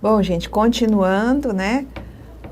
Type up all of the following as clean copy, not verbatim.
Bom, gente, continuando, né,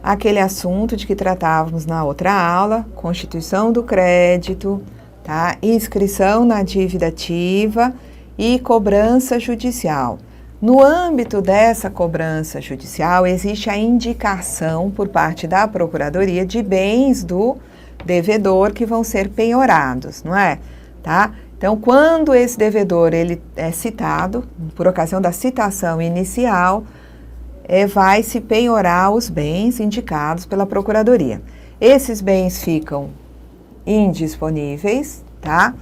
aquele assunto de que tratávamos na outra aula, constituição do crédito, tá? Inscrição na dívida ativa e cobrança judicial. No âmbito dessa cobrança judicial, existe a indicação por parte da Procuradoria de bens do devedor que vão ser penhorados, não é? Tá? Então, quando esse devedor ele é citado, por ocasião da citação inicial, vai se penhorar os bens indicados pela Procuradoria. Esses bens ficam indisponíveis, tá?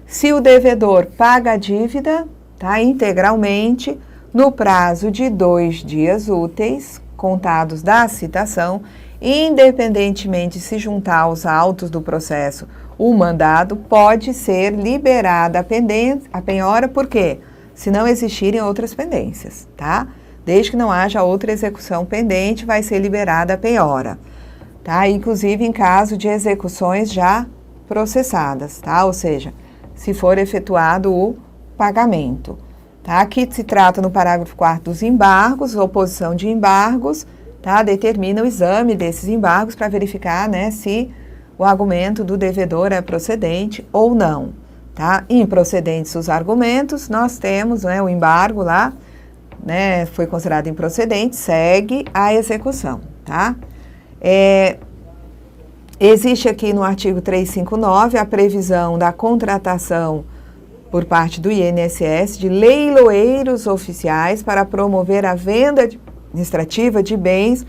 Se o devedor paga a dívida, tá, integralmente, no prazo de 2 dias úteis, contados da citação, independentemente se juntar aos autos do processo o mandado, pode ser liberada a penhora, por quê? Se não existirem outras pendências, tá? Desde que não haja outra execução pendente, vai ser liberada a penhora, tá? Inclusive em caso de execuções já processadas, tá? Ou seja, se for efetuado o pagamento, tá? Aqui se trata no parágrafo 4º dos embargos, oposição de embargos, tá? Determina o exame desses embargos para verificar, né, se o argumento do devedor é procedente ou não, tá? Improcedentes os argumentos, nós temos, né, o embargo lá, né, foi considerado improcedente, segue a execução, tá? Existe aqui no artigo 359 a previsão da contratação por parte do INSS de leiloeiros oficiais para promover a venda administrativa de bens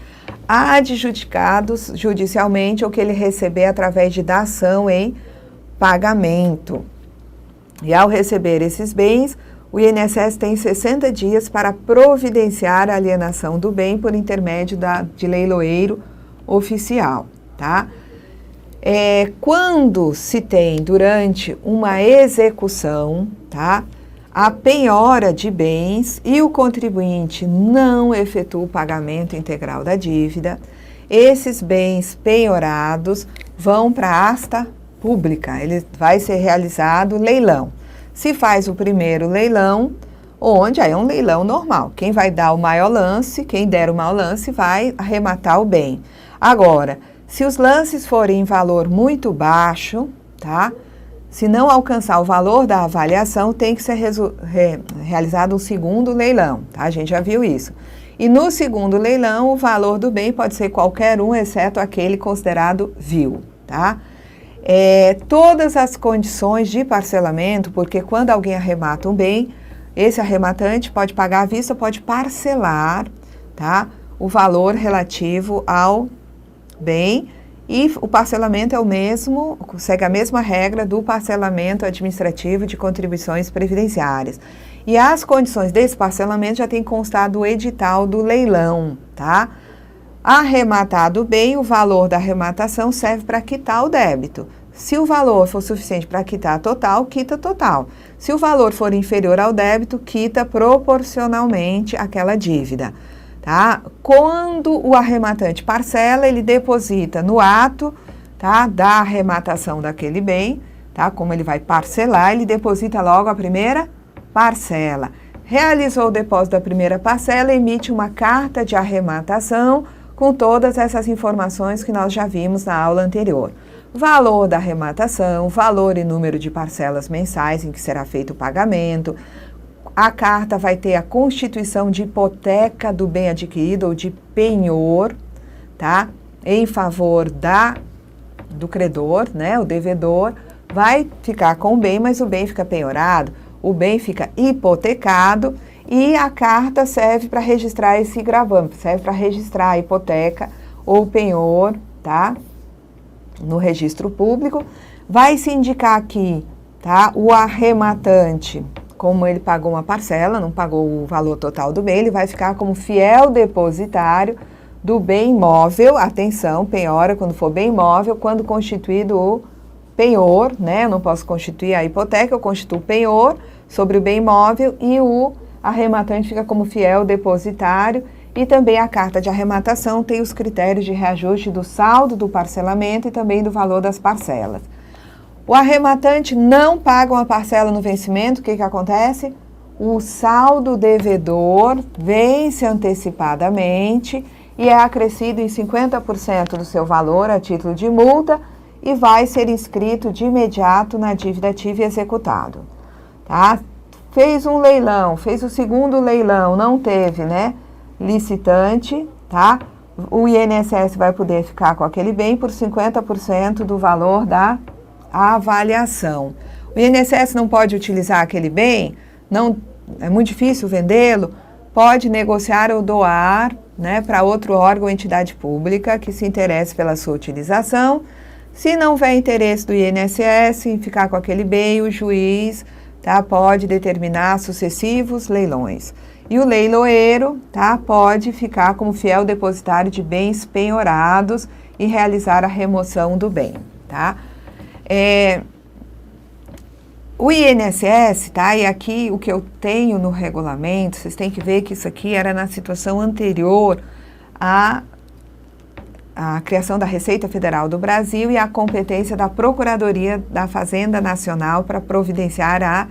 adjudicados judicialmente ou que ele receber através de dação em pagamento. E ao receber esses bens, o INSS tem 60 dias para providenciar a alienação do bem por intermédio de leiloeiro oficial, tá? Quando se tem, durante uma execução, tá, a penhora de bens e o contribuinte não efetua o pagamento integral da dívida, esses bens penhorados vão para a asta pública, ele vai ser realizado leilão. Se faz o primeiro leilão, onde aí é um leilão normal. Quem vai dar o maior lance, quem der o maior lance, vai arrematar o bem. Agora, se os lances forem em valor muito baixo, tá? Se não alcançar o valor da avaliação, tem que ser realizado um segundo leilão, tá? A gente já viu isso. E no segundo leilão, o valor do bem pode ser qualquer um, exceto aquele considerado vil, tá? Todas as condições de parcelamento, porque quando alguém arremata um bem, esse arrematante pode pagar à vista, pode parcelar, tá, o valor relativo ao bem, e o parcelamento é o mesmo, segue a mesma regra do parcelamento administrativo de contribuições previdenciárias. E as condições desse parcelamento já tem constado o edital do leilão, tá? Arrematado o bem, o valor da arrematação serve para quitar o débito. Se o valor for suficiente para quitar total, quita total. Se o valor for inferior ao débito, quita proporcionalmente aquela dívida, tá? Quando o arrematante parcela, ele deposita no ato, tá, da arrematação daquele bem, tá? Como ele vai parcelar, ele deposita logo a primeira parcela. Realizou o depósito da primeira parcela, emite uma carta de arrematação com todas essas informações que nós já vimos na aula anterior. Valor da arrematação, valor e número de parcelas mensais em que será feito o pagamento. A carta vai ter a constituição de hipoteca do bem adquirido ou de penhor, tá? Em favor do credor, né? O devedor vai ficar com o bem, mas o bem fica penhorado, o bem fica hipotecado. E a carta serve para registrar esse gravame, serve para registrar a hipoteca ou penhor, tá? No registro público. Vai se indicar aqui, tá? O arrematante, como ele pagou uma parcela, não pagou o valor total do bem, ele vai ficar como fiel depositário do bem imóvel. Atenção, penhora quando for bem imóvel, quando constituído o penhor, né? Eu não posso constituir a hipoteca, eu constituo o penhor sobre o bem imóvel e o arrematante fica como fiel depositário. E também a carta de arrematação tem os critérios de reajuste do saldo do parcelamento e também do valor das parcelas. O arrematante não paga uma parcela no vencimento, o que acontece? o saldo devedor vence antecipadamente e é acrescido em 50% do seu valor a título de multa e vai ser inscrito de imediato na dívida ativa e executado. Tá? Fez um leilão, fez o segundo leilão, não teve, né, licitante, tá? O INSS vai poder ficar com aquele bem por 50% do valor da avaliação. O INSS não pode utilizar aquele bem, não, é muito difícil vendê-lo, pode negociar ou doar, né, para outro órgão ou entidade pública que se interesse pela sua utilização. Se não houver interesse do INSS em ficar com aquele bem, o juiz, tá, pode determinar sucessivos leilões. E o leiloeiro, tá, pode ficar como fiel depositário de bens penhorados e realizar a remoção do bem. Tá? O INSS, tá, e aqui o que eu tenho no regulamento, vocês têm que ver que isso aqui era na situação anterior à criação da Receita Federal do Brasil e à competência da Procuradoria da Fazenda Nacional para providenciar a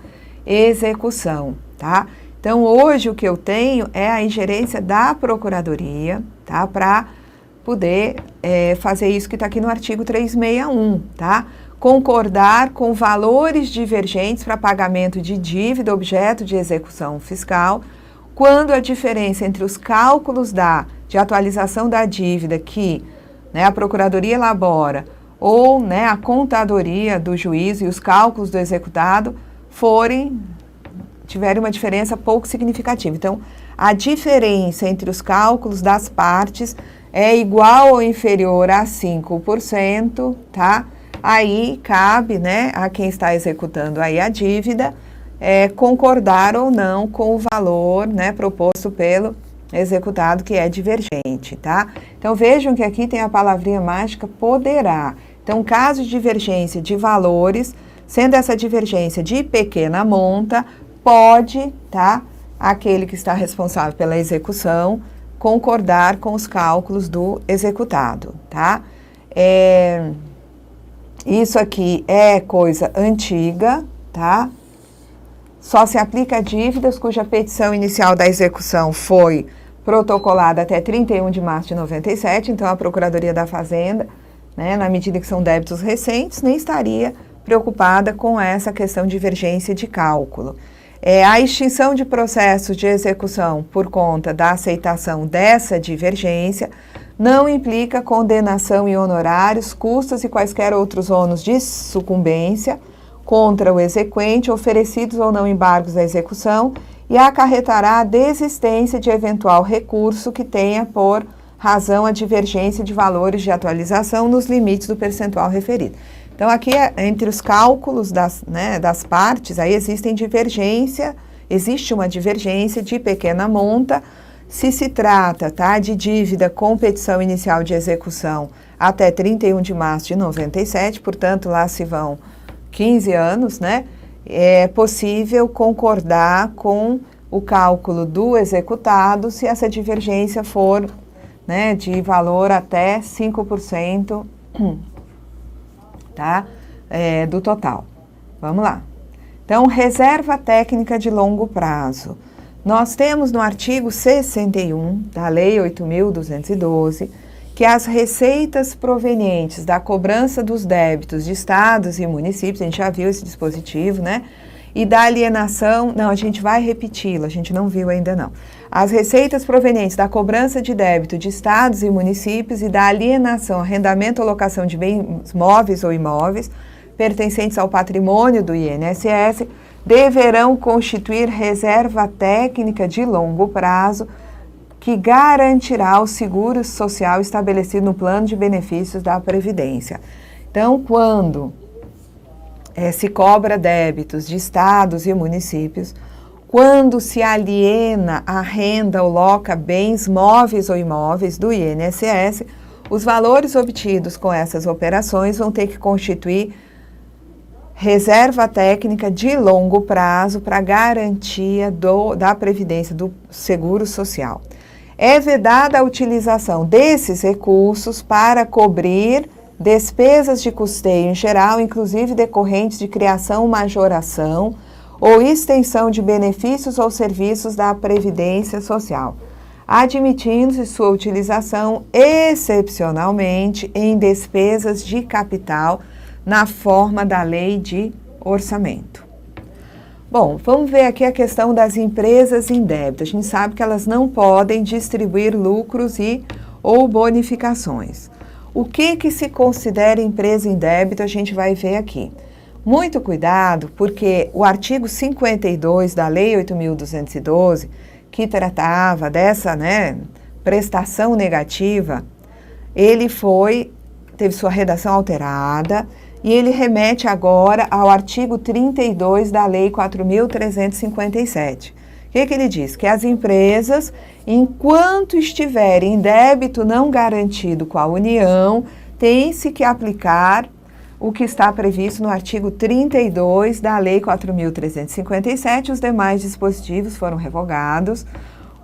execução, tá? Então, hoje o que eu tenho é a ingerência da Procuradoria, tá? Para poder fazer isso que está aqui no artigo 361, tá? Concordar com valores divergentes para pagamento de dívida objeto de execução fiscal, quando a diferença entre os cálculos de atualização da dívida que, né, a Procuradoria elabora ou, né, a contadoria do juiz e os cálculos do executado tiverem uma diferença pouco significativa. Então, a diferença entre os cálculos das partes é igual ou inferior a 5%, tá? Aí cabe, né, a quem está executando aí a dívida concordar ou não com o valor, né, proposto pelo executado, que é divergente, tá? Então, vejam que aqui tem a palavrinha mágica poderá. Então, caso de divergência de valores, sendo essa divergência de pequena monta, pode, tá, aquele que está responsável pela execução, concordar com os cálculos do executado, tá? Isso aqui é coisa antiga, tá? Só se aplica a dívidas cuja petição inicial da execução foi protocolada até 31 de março de 97, então a Procuradoria da Fazenda, né, na medida que são débitos recentes, nem estaria preocupada com essa questão de divergência de cálculo. A extinção de processos de execução por conta da aceitação dessa divergência não implica condenação em honorários, custos e quaisquer outros ônus de sucumbência contra o exequente, oferecidos ou não embargos à execução, e acarretará a desistência de eventual recurso que tenha por razão a divergência de valores de atualização nos limites do percentual referido. Então, aqui, entre os cálculos das partes, aí existe uma divergência de pequena monta, se trata, tá, de dívida com petição inicial de execução até 31 de março de 97, portanto, lá se vão 15 anos, né? É possível concordar com o cálculo do executado se essa divergência for, né, de valor até 5%, tá? Do total. Vamos lá. Então, reserva técnica de longo prazo. Nós temos no artigo 61 da Lei 8.212 que as receitas provenientes da cobrança dos débitos de estados e municípios, a gente já viu esse dispositivo, né? E da alienação, não, a gente vai repeti-lo, a gente não viu ainda não. As receitas provenientes da cobrança de débito de estados e municípios e da alienação, arrendamento ou locação de bens móveis ou imóveis pertencentes ao patrimônio do INSS deverão constituir reserva técnica de longo prazo que garantirá o seguro social estabelecido no plano de benefícios da Previdência. Então, quando se cobra débitos de estados e municípios, quando se aliena, arrenda ou loca bens móveis ou imóveis do INSS, os valores obtidos com essas operações vão ter que constituir reserva técnica de longo prazo para garantia da Previdência, do Seguro Social. É vedada a utilização desses recursos para cobrir despesas de custeio em geral, inclusive decorrentes de criação, majoração ou extensão de benefícios ou serviços da Previdência Social, admitindo-se sua utilização excepcionalmente em despesas de capital na forma da lei de orçamento. Bom, vamos ver aqui a questão das empresas em débito. A gente sabe que elas não podem distribuir lucros ou bonificações. O que se considera empresa em débito, a gente vai ver aqui. Muito cuidado, porque o artigo 52 da Lei 8.212, que tratava dessa, prestação negativa, ele teve sua redação alterada e ele remete agora ao artigo 32 da Lei 4.357. O que ele diz? Que as empresas, enquanto estiverem em débito não garantido com a União, tem-se que aplicar o que está previsto no artigo 32 da Lei 4.357, os demais dispositivos foram revogados.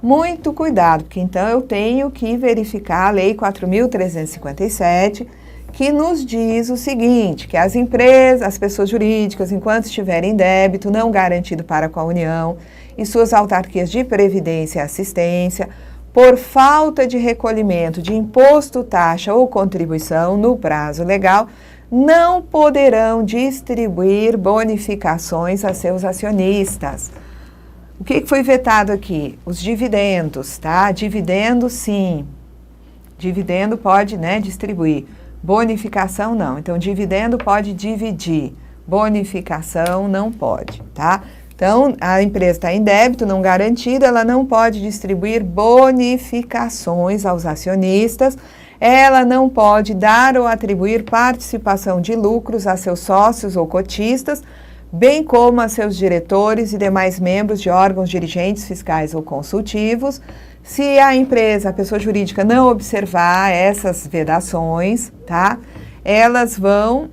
Muito cuidado, porque então eu tenho que verificar a Lei 4.357, que nos diz o seguinte, que as empresas, as pessoas jurídicas, enquanto estiverem em débito não garantido para com a União e suas autarquias de previdência e assistência, por falta de recolhimento de imposto, taxa ou contribuição no prazo legal, não poderão distribuir bonificações a seus acionistas. O que foi vetado aqui? Os dividendos, tá? Dividendo, sim. Dividendo pode, distribuir. Bonificação, não. Então, dividendo pode dividir. Bonificação não pode, tá? Então, a empresa está em débito não garantido, ela não pode distribuir bonificações aos acionistas, ela não pode dar ou atribuir participação de lucros a seus sócios ou cotistas, bem como a seus diretores e demais membros de órgãos dirigentes, fiscais ou consultivos. Se a empresa, a pessoa jurídica, não observar essas vedações, tá? Elas vão,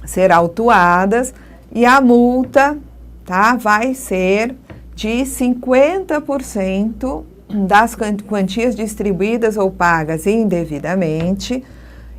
ser autuadas e a multa, tá? Vai ser de 50% das quantias distribuídas ou pagas indevidamente,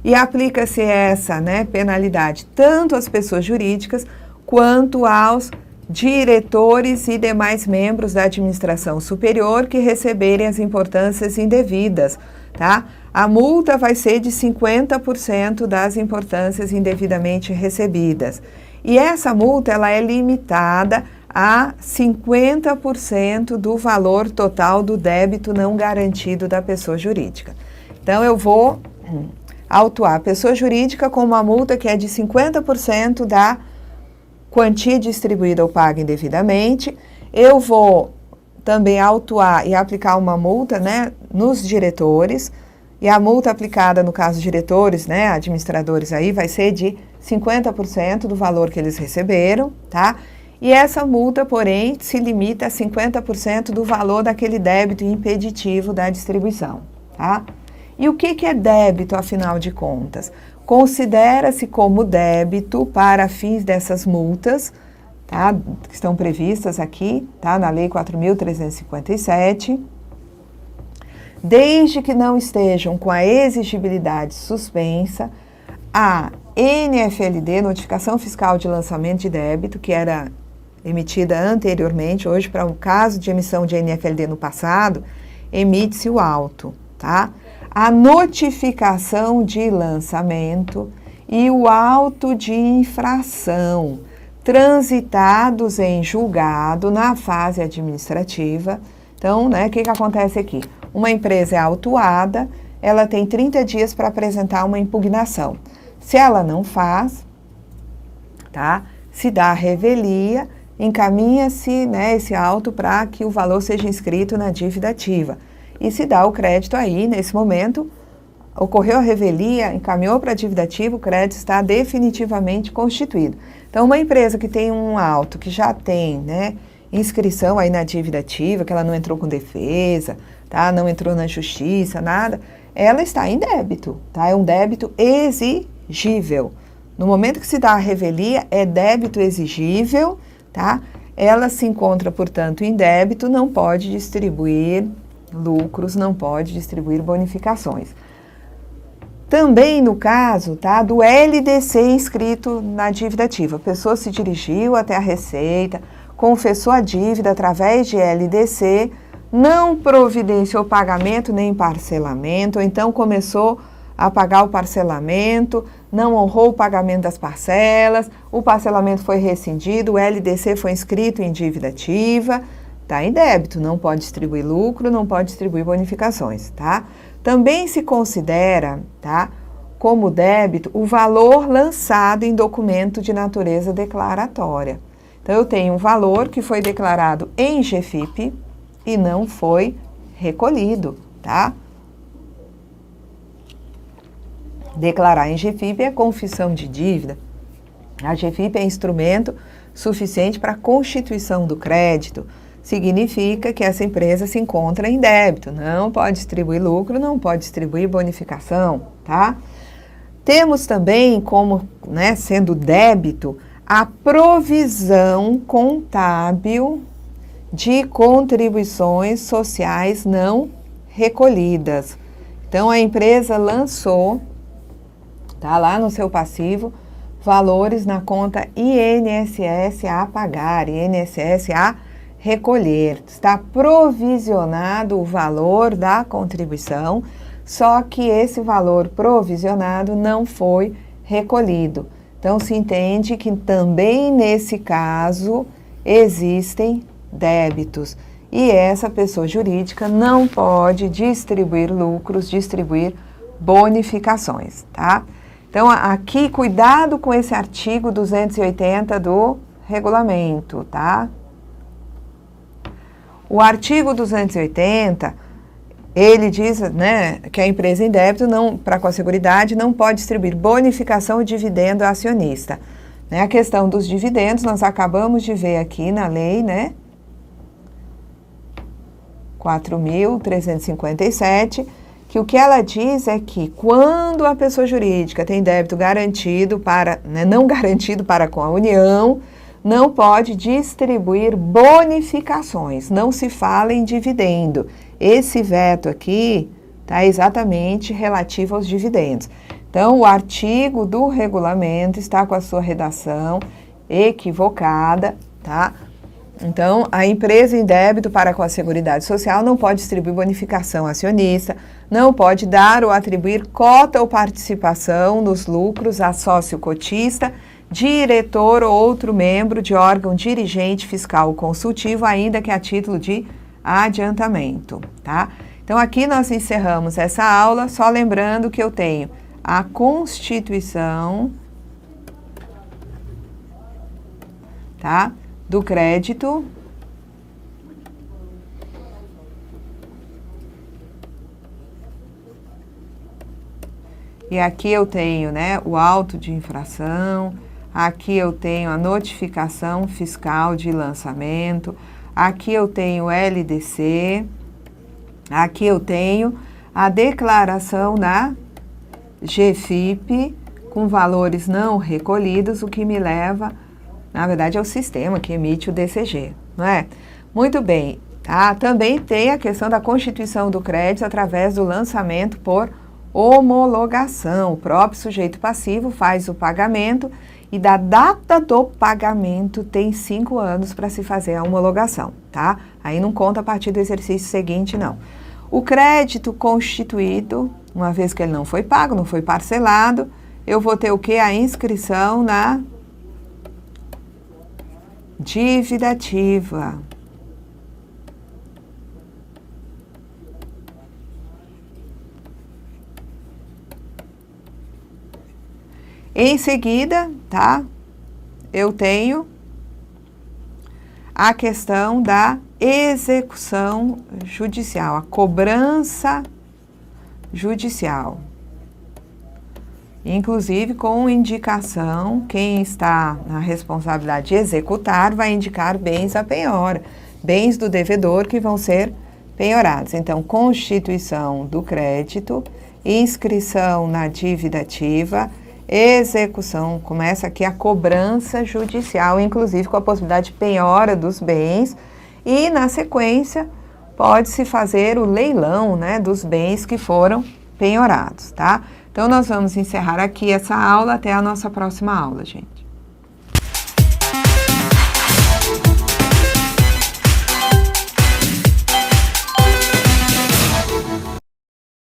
e aplica-se essa, penalidade tanto às pessoas jurídicas quanto aos diretores e demais membros da administração superior que receberem as importâncias indevidas, tá? A multa vai ser de 50% das importâncias indevidamente recebidas. E essa multa, ela é limitada a 50% do valor total do débito não garantido da pessoa jurídica. Então, eu vou autuar a pessoa jurídica com uma multa que é de 50% da quantia distribuída ou paga indevidamente. Eu vou também autuar e aplicar uma multa, nos diretores, e a multa aplicada no caso diretores, administradores aí, vai ser de 50% do valor que eles receberam, tá? E essa multa, porém, se limita a 50% do valor daquele débito impeditivo da distribuição, tá? E o que é débito, afinal de contas? Considera-se como débito para fins dessas multas, tá? Que estão previstas aqui, tá? Na Lei 4.357, desde que não estejam com a exigibilidade suspensa, a NFLD, Notificação Fiscal de Lançamento de Débito, que era emitida anteriormente, hoje para o caso de emissão de NFLD no passado, emite-se o auto, tá? A notificação de lançamento e o auto de infração, transitados em julgado na fase administrativa. Então, o que acontece aqui? Uma empresa é autuada, ela tem 30 dias para apresentar uma impugnação. Se ela não faz, tá? Se dá a revelia, encaminha-se, esse auto para que o valor seja inscrito na dívida ativa. E se dá o crédito aí, nesse momento, ocorreu a revelia, encaminhou para a dívida ativa, o crédito está definitivamente constituído. Então, uma empresa que tem um auto, que já tem, inscrição aí na dívida ativa, que ela não entrou com defesa, tá? Não entrou na justiça, nada, ela está em débito, tá? É um débito exigível. No momento que se dá a revelia, é débito exigível, tá? Ela se encontra, portanto, em débito, não pode distribuir lucros, não pode distribuir bonificações. Também no caso, tá, do LDC inscrito na dívida ativa. A pessoa se dirigiu até a Receita, confessou a dívida através de LDC, não providenciou pagamento nem parcelamento, ou então começou a pagar o parcelamento, não honrou o pagamento das parcelas, o parcelamento foi rescindido, o LDC foi inscrito em dívida ativa, está em débito, não pode distribuir lucro, não pode distribuir bonificações, tá? Também se considera, tá, como débito o valor lançado em documento de natureza declaratória. Então, eu tenho um valor que foi declarado em GFIP e não foi recolhido, tá? Declarar em GFIP é confissão de dívida. A GFIP é instrumento suficiente para a constituição do crédito. Significa que essa empresa se encontra em débito, não pode distribuir lucro, não pode distribuir bonificação, tá? Temos também como, né, sendo débito, a provisão contábil de contribuições sociais não recolhidas. Então, a empresa lançou, tá lá no seu passivo, valores na conta INSS a pagar, INSS a recolher. Está provisionado o valor da contribuição, só que esse valor provisionado não foi recolhido. Então, se entende que também nesse caso existem débitos e essa pessoa jurídica não pode distribuir lucros, distribuir bonificações, tá? Então, aqui, cuidado com esse artigo 280 do regulamento, tá? O artigo 280, ele diz, né, que a empresa em débito, para com a Seguridade, não pode distribuir bonificação ou dividendo ao acionista. Né, a questão dos dividendos, nós acabamos de ver aqui na lei, né, 4.357, que o que ela diz é que quando a pessoa jurídica tem débito garantido para, né, não garantido para com a União, não pode distribuir bonificações, não se fala em dividendo. Esse veto aqui está exatamente relativo aos dividendos. Então, o artigo do regulamento está com a sua redação equivocada, tá? Então, a empresa em débito para com a Seguridade Social não pode distribuir bonificação acionista, não pode dar ou atribuir cota ou participação nos lucros a sócio cotista, diretor ou outro membro de órgão dirigente fiscal ou consultivo, ainda que a título de adiantamento, tá? Então, aqui nós encerramos essa aula, só lembrando que eu tenho a constituição, tá, do crédito, e aqui eu tenho, né, o auto de infração, aqui eu tenho a notificação fiscal de lançamento, aqui eu tenho o LDC, aqui eu tenho a declaração da GFIP com valores não recolhidos, o que me leva, na verdade, é o sistema que emite o DCG, não é? Muito bem, tá? Também tem a questão da constituição do crédito através do lançamento por homologação. O próprio sujeito passivo faz o pagamento e da data do pagamento tem 5 anos para se fazer a homologação, tá? Aí não conta a partir do exercício seguinte, não. O crédito constituído, uma vez que ele não foi pago, não foi parcelado, eu vou ter o quê? A inscrição na dívida ativa. Em seguida, tá? Eu tenho a questão da execução judicial, a cobrança judicial. Inclusive com indicação, quem está na responsabilidade de executar vai indicar bens à penhora, bens do devedor que vão ser penhorados. Então, constituição do crédito, inscrição na dívida ativa, execução, começa aqui a cobrança judicial, inclusive com a possibilidade de penhora dos bens, e na sequência pode-se fazer o leilão, né, dos bens que foram penhorados, tá? Então, nós vamos encerrar aqui essa aula até a nossa próxima aula, gente.